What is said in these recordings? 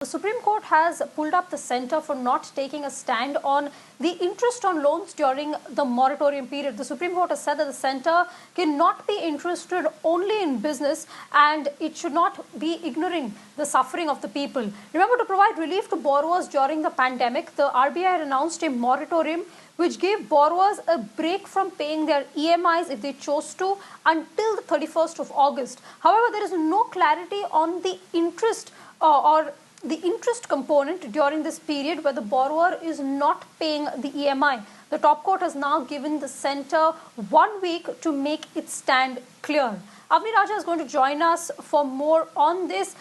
The Supreme Court has pulled up the centre for not taking a stand on the interest on loans during the moratorium period. The Supreme Court has said that the centre cannot be interested only in business and it should not be ignoring the suffering of the people. Remember, to provide relief to borrowers during the pandemic, the RBI had announced a moratorium which gave borrowers a break from paying their EMIs if they chose to until the 31st of August. However, there is no clarity on the interest or the interest component during this period where the borrower is not paying the EMI. The top court has now given the centre 1 week to make its stand clear. Avni Raja is going to join us for more on this.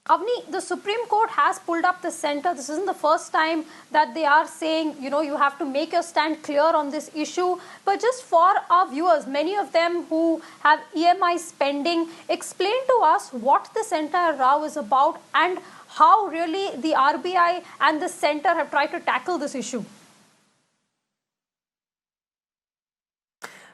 Avni, the Supreme Court has pulled up the centre. This isn't the first time that they are saying, you have to make your stand clear on this issue. But just for our viewers, many of them who have EMI spending, explain to us what this entire row is about and how really the RBI and the centre have tried to tackle this issue.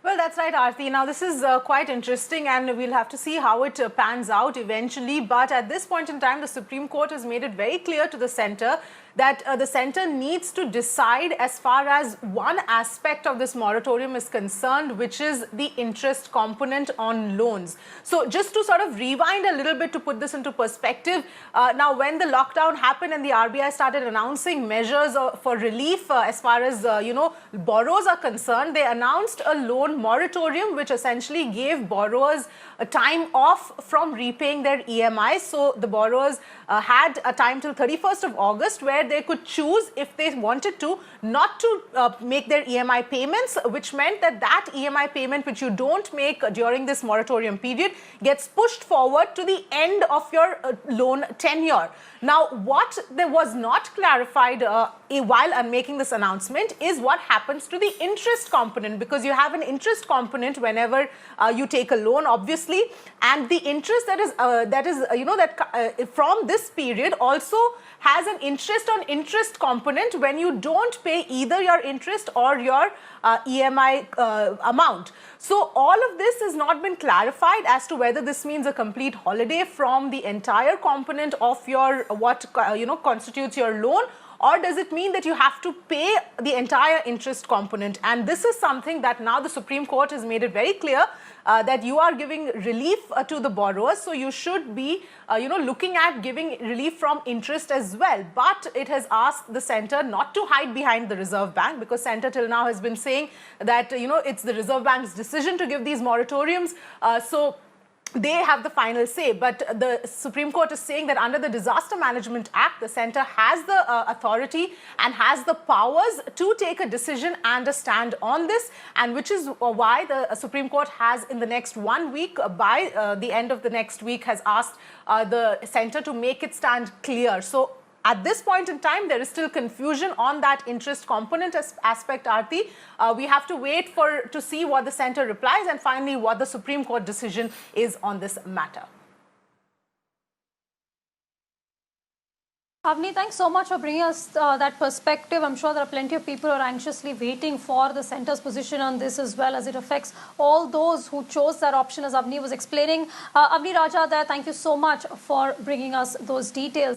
Well, that's right, Aarti. Now, this is quite interesting and we'll have to see how it pans out eventually. But at this point in time, the Supreme Court has made it very clear to the centre that the centre needs to decide as far as one aspect of this moratorium is concerned, which is the interest component on loans. So just to sort of rewind a little bit to put this into perspective, now when the lockdown happened and the RBI started announcing measures for relief as far as, borrowers are concerned, they announced a loan moratorium which essentially gave borrowers a time off from repaying their EMIs. So the borrowers had a time till 31st of August where they could choose, if they wanted to, not to make their EMI payments, which meant that that EMI payment which you don't make during this moratorium period gets pushed forward to the end of your loan tenure. Now, what there was not clarified while I'm making this announcement is what happens to the interest component, because you have an interest component whenever you take a loan, obviously, and the interest from this period also has an interest on interest component when you don't pay either your interest or your EMI amount. So all of this has not been clarified as to whether this means a complete holiday from the entire component of your what constitutes your loan, or does it mean that you have to pay the entire interest component? And this is something that now the Supreme Court has made it very clear that you are giving relief to the borrowers. So you should be, looking at giving relief from interest as well. But it has asked the centre not to hide behind the Reserve Bank, because centre till now has been saying that, it's the Reserve Bank's decision to give these moratoriums. So they have the final say, but the Supreme Court is saying that under the Disaster Management Act, the centre has the authority and has the powers to take a decision and a stand on this, and which is why the Supreme Court has in the next 1 week, by the end of the next week, has asked the centre to make its stand clear. So at this point in time, there is still confusion on that interest component aspect, Aarti. We have to wait to see what the centre replies and finally what the Supreme Court decision is on this matter. Avni, thanks so much for bringing us that perspective. I'm sure there are plenty of people who are anxiously waiting for the centre's position on this, as well as it affects all those who chose that option, as Avni was explaining. Avni Raja there, thank you so much for bringing us those details.